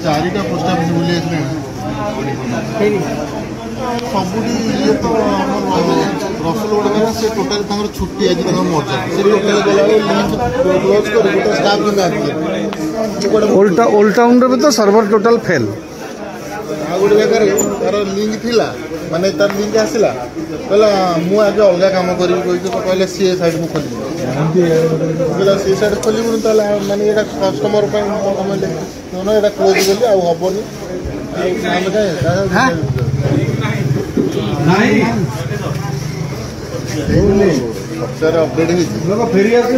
चारिटा post office बुले सबुठ ये तो रसुलगड़ में से टोटाल छुट्टी आज मजा से टोटाल क्लोज कर स्टाफ ओल्ड टाउन रे तो सर्वर टोटाल फेल गोटे जगह तार लिंक थिला माने तार लिंक आसला कहला मु आगे अलग काम करी कहले सी साइड में खोल सी साइड खोल माने कस्टमर ये क्लोज कली आबनी अपडेट फेरी आस